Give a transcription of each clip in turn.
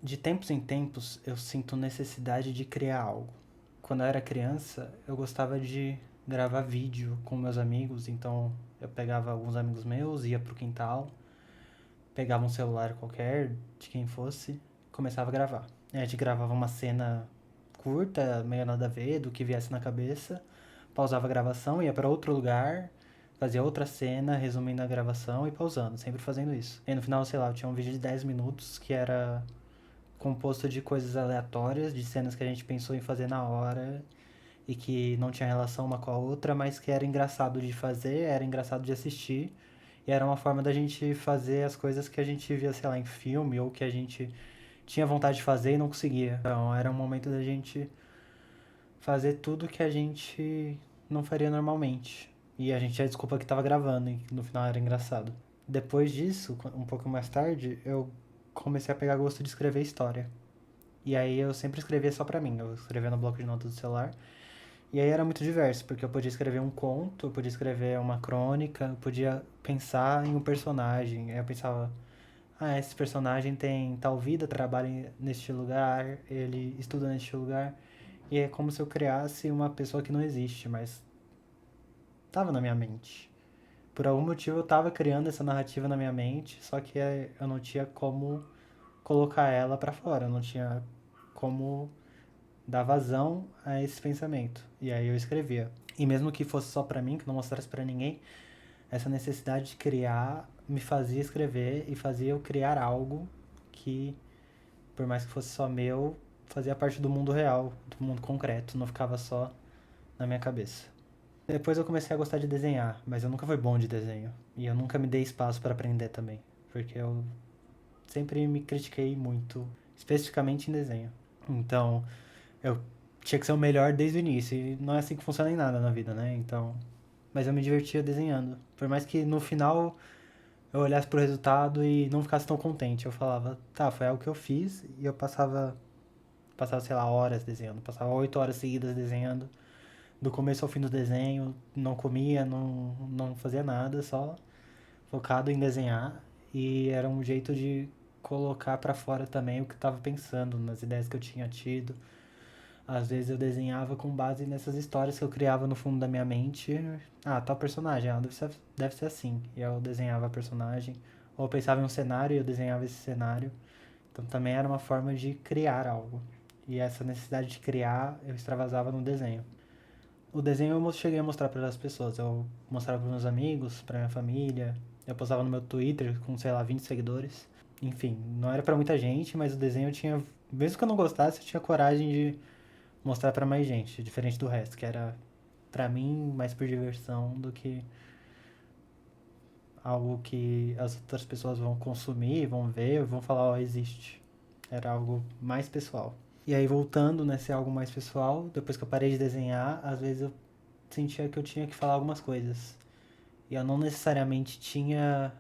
De tempos em tempos, eu sinto necessidade de criar algo. Quando eu era criança, eu gostava de gravar vídeo com meus amigos, então eu pegava alguns amigos meus, ia pro quintal, pegava um celular qualquer, de quem fosse, começava a gravar. A gente gravava uma cena curta, meio nada a ver, do que viesse na cabeça, pausava a gravação, ia para outro lugar, fazia outra cena, resumindo a gravação e pausando, sempre fazendo isso. E no final, sei lá, eu tinha um vídeo de 10 minutos que era composto de coisas aleatórias, de cenas que a gente pensou em fazer na hora e que não tinha relação uma com a outra, mas que era engraçado de fazer, era engraçado de assistir. E era uma forma da gente fazer as coisas que a gente via, sei lá, em filme ou que a gente tinha vontade de fazer e não conseguia. Então era um momento da gente fazer tudo que a gente não faria normalmente. E a gente tinha desculpa que estava gravando e no final era engraçado. Depois disso, um pouco mais tarde, eu comecei a pegar gosto de escrever história. E aí eu sempre escrevia só pra mim, eu escrevia no bloco de notas do celular. E aí era muito diverso, porque eu podia escrever um conto, eu podia escrever uma crônica, eu podia pensar em um personagem. Aí eu pensava, ah, esse personagem tem tal vida, trabalha neste lugar, ele estuda neste lugar. E é como se eu criasse uma pessoa que não existe, mas tava na minha mente. Por algum motivo eu tava criando essa narrativa na minha mente, só que eu não tinha como colocar ela pra fora, eu não tinha como dar vazão a esse pensamento. E aí eu escrevia. E mesmo que fosse só pra mim, que não mostrasse pra ninguém, essa necessidade de criar me fazia escrever e fazia eu criar algo que, por mais que fosse só meu, fazia parte do mundo real, do mundo concreto, não ficava só na minha cabeça. Depois eu comecei a gostar de desenhar, mas eu nunca fui bom de desenho. E eu nunca me dei espaço para aprender também, porque eu sempre me critiquei muito, especificamente em desenho. Então, eu tinha que ser o melhor desde o início. E não é assim que funciona em nada na vida, né? Então. Mas eu me divertia desenhando. Por mais que no final eu olhasse pro resultado e não ficasse tão contente. Eu falava, tá, foi algo que eu fiz e eu passava, sei lá, horas desenhando. Passava 8 horas seguidas desenhando. Do começo ao fim do desenho, não comia, não fazia nada, só focado em desenhar. E era um jeito de colocar pra fora também o que eu tava pensando, nas ideias que eu tinha tido. Às vezes eu desenhava com base nessas histórias que eu criava no fundo da minha mente. Ah, tal personagem, deve ser assim. E eu desenhava a personagem. Ou eu pensava em um cenário e eu desenhava esse cenário. Então também era uma forma de criar algo. E essa necessidade de criar eu extravasava no desenho. O desenho eu cheguei a mostrar para as pessoas. Eu mostrava para meus amigos, para minha família. Eu postava no meu Twitter com, sei lá, 20 seguidores. Enfim, não era para muita gente, mas o desenho eu tinha. Mesmo que eu não gostasse, eu tinha coragem de mostrar pra mais gente, diferente do resto, que era pra mim mais por diversão do que algo que as outras pessoas vão consumir, vão ver, vão falar, ó, oh, existe. Era algo mais pessoal. E aí voltando nesse algo mais pessoal, depois que eu parei de desenhar, às vezes eu sentia que eu tinha que falar algumas coisas. E eu não necessariamente tinha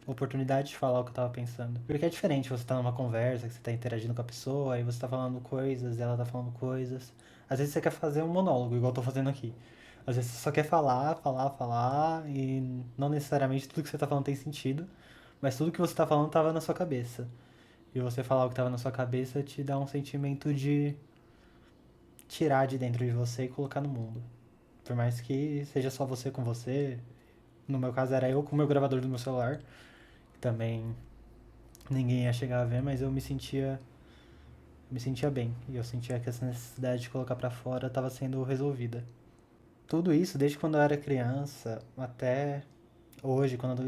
oportunidade de falar o que eu tava pensando. Porque é diferente você tá numa conversa, que você tá interagindo com a pessoa, aí você tá falando coisas, ela tá falando coisas. Às vezes você quer fazer um monólogo, igual eu tô fazendo aqui. Às vezes você só quer falar, falar, falar, e não necessariamente tudo que você tá falando tem sentido, mas tudo que você tá falando tava na sua cabeça. E você falar o que tava na sua cabeça te dá um sentimento de tirar de dentro de você e colocar no mundo. Por mais que seja só você com você, no meu caso era eu com o meu gravador do meu celular, também ninguém ia chegar a ver, mas eu me sentia bem. E eu sentia que essa necessidade de colocar pra fora estava sendo resolvida. Tudo isso, desde quando eu era criança até hoje, quando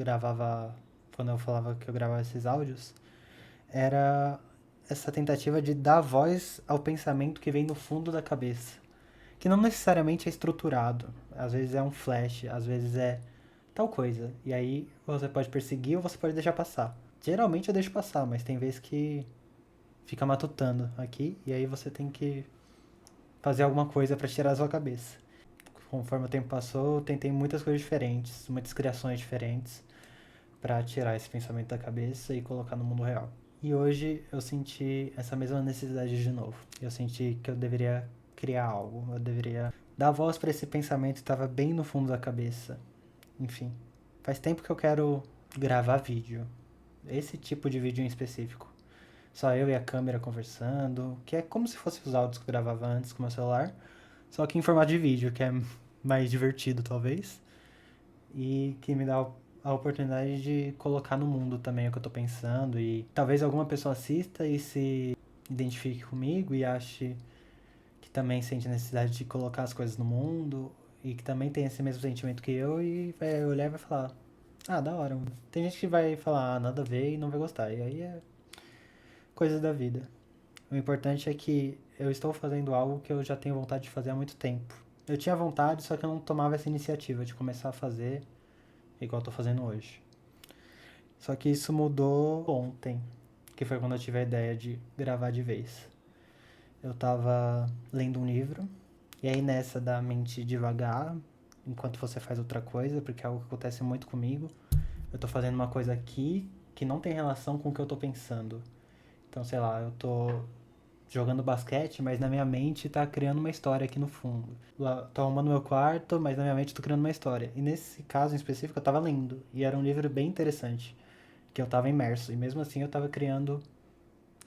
eu falava que eu gravava esses áudios, era essa tentativa de dar voz ao pensamento que vem no fundo da cabeça, que não necessariamente é estruturado. Às vezes é um flash, às vezes é tal coisa. E aí você pode perseguir ou você pode deixar passar. Geralmente eu deixo passar, mas tem vezes que fica matutando aqui e aí você tem que fazer alguma coisa para tirar a sua cabeça. Conforme o tempo passou, eu tentei muitas coisas diferentes, muitas criações diferentes para tirar esse pensamento da cabeça e colocar no mundo real. E hoje eu senti essa mesma necessidade de novo. Eu senti que eu deveria criar algo, eu deveria dar voz para esse pensamento que estava bem no fundo da cabeça. Enfim, faz tempo que eu quero gravar vídeo. Esse tipo de vídeo em específico. Só eu e a câmera conversando, que é como se fosse os áudios que eu gravava antes com o meu celular, só que em formato de vídeo, que é mais divertido talvez, e que me dá a oportunidade de colocar no mundo também o que eu tô pensando, e talvez alguma pessoa assista e se identifique comigo e ache que também sente necessidade de colocar as coisas no mundo e que também tem esse mesmo sentimento que eu e vai olhar e vai falar: ah, da hora, mano. Tem gente que vai falar: ah, nada a ver e não vai gostar. E aí é coisa da vida. O importante é que eu estou fazendo algo que eu já tenho vontade de fazer há muito tempo. Eu tinha vontade, só que eu não tomava essa iniciativa de começar a fazer igual eu tô fazendo hoje. Só que isso mudou ontem, que foi quando eu tive a ideia de gravar de vez. Eu tava lendo um livro, e aí nessa da mente devagar, enquanto você faz outra coisa, porque é algo que acontece muito comigo. Eu tô fazendo uma coisa aqui que não tem relação com o que eu tô pensando. Então, sei lá, eu tô jogando basquete, mas na minha mente tá criando uma história aqui no fundo. Lá, tô arrumando meu quarto, mas na minha mente tô criando uma história. E nesse caso em específico eu tava lendo, e era um livro bem interessante, que eu tava imerso, e mesmo assim eu tava criando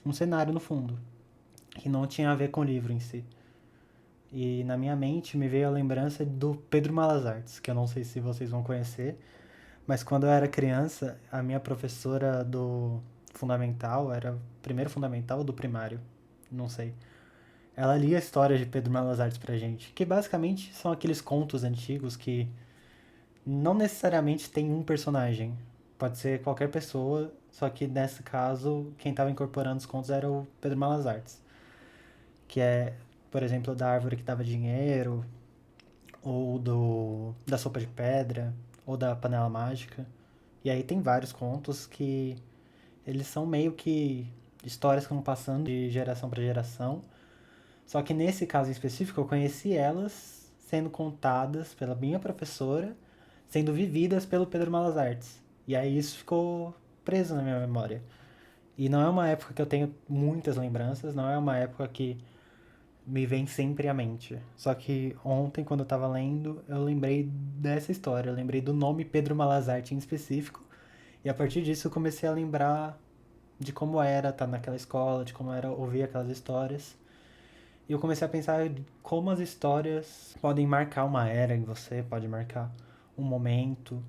um cenário no fundo, que não tinha a ver com o livro em si. E na minha mente me veio a lembrança do Pedro Malas Artes, que eu não sei se vocês vão conhecer, mas quando eu era criança, a minha professora do fundamental, era primeiro fundamental ou do primário, não sei. Ela lia histórias de Pedro Malas Artes pra gente, que basicamente são aqueles contos antigos que não necessariamente tem um personagem. Pode ser qualquer pessoa, só que nesse caso, quem estava incorporando os contos era o Pedro Malas Artes, que é, por exemplo, da árvore que dava dinheiro, ou da sopa de pedra, ou da panela mágica. E aí tem vários contos que eles são meio que histórias que vão passando de geração para geração. Só que nesse caso em específico eu conheci elas sendo contadas pela minha professora, sendo vividas pelo Pedro Malas Artes. E aí isso ficou preso na minha memória. E não é uma época que eu tenho muitas lembranças, não é uma época que me vem sempre à mente. Só que ontem, quando eu tava lendo, eu lembrei dessa história. Eu lembrei do nome Pedro Malazarte em específico. E a partir disso eu comecei a lembrar de como era estar naquela escola, de como era ouvir aquelas histórias. E eu comecei a pensar como as histórias podem marcar uma era em você, pode marcar um momento.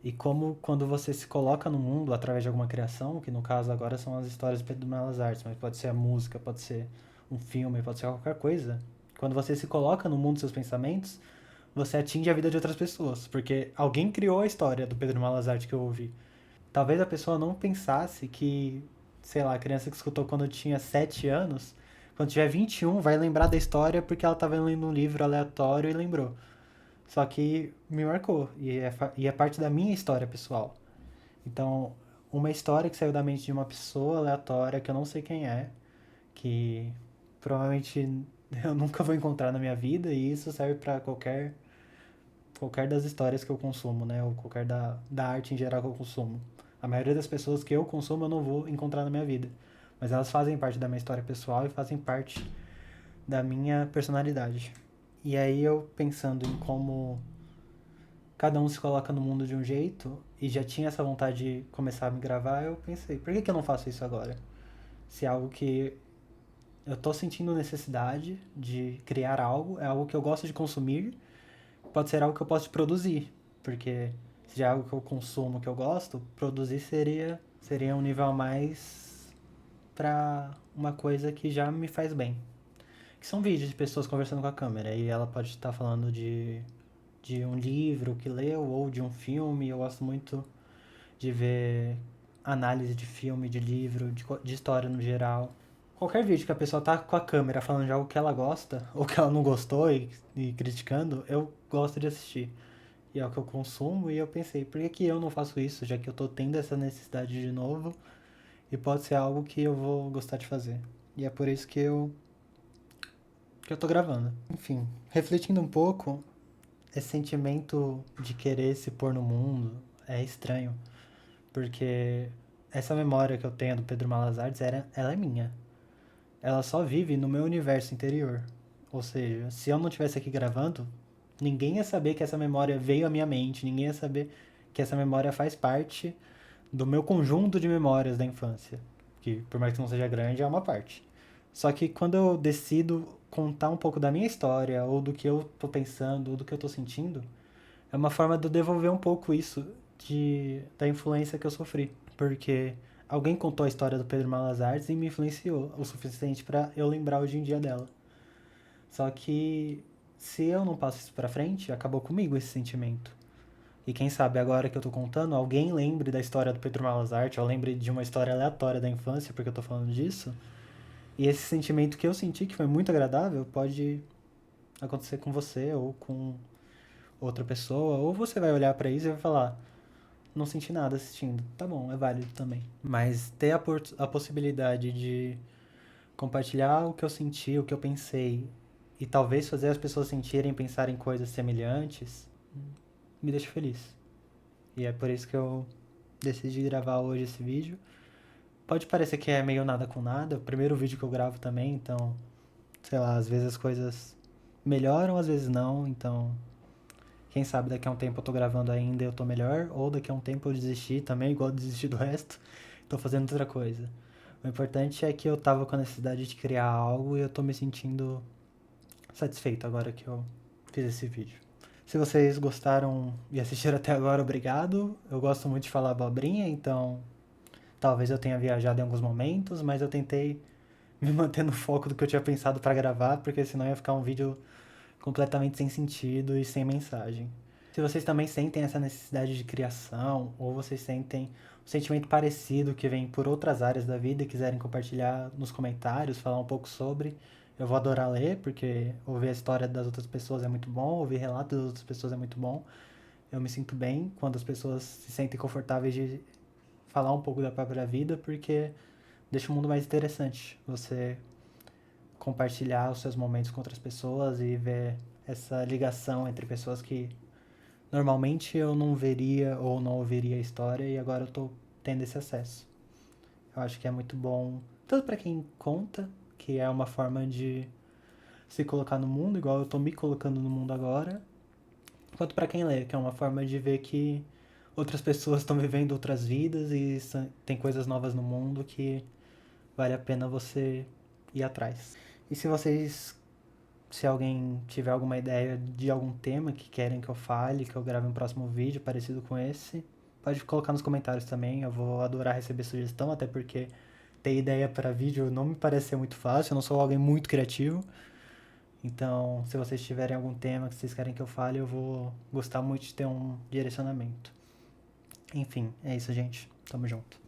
E como quando você se coloca no mundo através de alguma criação, que no caso agora são as histórias de Pedro Malas Artes, mas pode ser a música, pode ser um filme, pode ser qualquer coisa. Quando você se coloca no mundo dos seus pensamentos, você atinge a vida de outras pessoas, porque alguém criou a história do Pedro Malas Artes que eu ouvi. Talvez a pessoa não pensasse que, sei lá, a criança que escutou quando tinha 7 anos, quando tiver 21, vai lembrar da história porque ela estava lendo um livro aleatório e lembrou. Só que me marcou e é parte da minha história pessoal. Então, uma história que saiu da mente de uma pessoa aleatória que eu não sei quem é, que provavelmente eu nunca vou encontrar na minha vida, e isso serve para qualquer das histórias que eu consumo, né? Ou qualquer da arte em geral que eu consumo. A maioria das pessoas que eu consumo eu não vou encontrar na minha vida. Mas elas fazem parte da minha história pessoal e fazem parte da minha personalidade. E aí eu pensando em como cada um se coloca no mundo de um jeito e já tinha essa vontade de começar a me gravar, eu pensei, por que eu não faço isso agora? Se é algo que eu tô sentindo necessidade de criar algo, é algo que eu gosto de consumir, pode ser algo que eu posso produzir, porque se é algo que eu consumo, que eu gosto, produzir seria um nível a mais pra uma coisa que já me faz bem. Que são vídeos de pessoas conversando com a câmera, e ela pode estar falando de um livro que leu ou de um filme. Eu gosto muito de ver análise de filme, de livro, de história no geral. Qualquer vídeo que a pessoa tá com a câmera falando de algo que ela gosta ou que ela não gostou e criticando, eu gosto de assistir. E é o que eu consumo, e eu pensei, por que eu não faço isso, já que eu tô tendo essa necessidade de novo e pode ser algo que eu vou gostar de fazer. E é por isso que eu tô gravando. Enfim, refletindo um pouco, esse sentimento de querer se pôr no mundo é estranho, porque essa memória que eu tenho do Pedro Malas Artes, ela é minha. Ela só vive no meu universo interior. Ou seja, se eu não estivesse aqui gravando, ninguém ia saber que essa memória veio à minha mente, ninguém ia saber que essa memória faz parte do meu conjunto de memórias da infância. que por mais que não seja grande, é uma parte. Só que quando eu decido contar um pouco da minha história, ou do que eu tô pensando, ou do que eu tô sentindo, é uma forma de eu devolver um pouco isso da influência que eu sofri. Porque alguém contou a história do Pedro Malas Artes e me influenciou o suficiente para eu lembrar hoje em dia dela. Só que se eu não passo isso pra frente, acabou comigo esse sentimento. E quem sabe agora que eu tô contando, alguém lembre da história do Pedro Malas Arte, ou lembre de uma história aleatória da infância, porque eu tô falando disso. E esse sentimento que eu senti, que foi muito agradável, pode acontecer com você ou com outra pessoa, ou você vai olhar pra isso e vai falar: não senti nada assistindo. Tá bom, é válido também. Mas ter a possibilidade de compartilhar o que eu senti, o que eu pensei, e talvez fazer as pessoas sentirem e pensarem coisas semelhantes, me deixa feliz. E é por isso que eu decidi gravar hoje esse vídeo. Pode parecer que é meio nada com nada, o primeiro vídeo que eu gravo também, então, sei lá, às vezes as coisas melhoram, às vezes não, então quem sabe daqui a um tempo eu tô gravando ainda e eu tô melhor, ou daqui a um tempo eu desisti também, igual eu desisti do resto, tô fazendo outra coisa. O importante é que eu tava com a necessidade de criar algo e eu tô me sentindo satisfeito agora que eu fiz esse vídeo. Se vocês gostaram e assistiram até agora, obrigado. Eu gosto muito de falar abobrinha, então talvez eu tenha viajado em alguns momentos, mas eu tentei me manter no foco do que eu tinha pensado pra gravar, porque senão ia ficar um vídeo completamente sem sentido e sem mensagem. Se vocês também sentem essa necessidade de criação, ou vocês sentem um sentimento parecido que vem por outras áreas da vida e quiserem compartilhar nos comentários, falar um pouco sobre, eu vou adorar ler, porque ouvir a história das outras pessoas é muito bom, ouvir relatos das outras pessoas é muito bom. Eu me sinto bem quando as pessoas se sentem confortáveis de falar um pouco da própria vida, porque deixa o mundo mais interessante. Você compartilhar os seus momentos com outras pessoas e ver essa ligação entre pessoas que normalmente eu não veria ou não ouviria a história e agora eu tô tendo esse acesso. Eu acho que é muito bom, tanto para quem conta, que é uma forma de se colocar no mundo, igual eu tô me colocando no mundo agora, quanto para quem lê, que é uma forma de ver que outras pessoas estão vivendo outras vidas e tem coisas novas no mundo que vale a pena você ir atrás. E se alguém tiver alguma ideia de algum tema que querem que eu fale, que eu grave um próximo vídeo parecido com esse, pode colocar nos comentários também. Eu vou adorar receber sugestão, até porque ter ideia para vídeo não me parece ser muito fácil. Eu não sou alguém muito criativo. Então, se vocês tiverem algum tema que vocês querem que eu fale, eu vou gostar muito de ter um direcionamento. Enfim, é isso, gente. Tamo junto.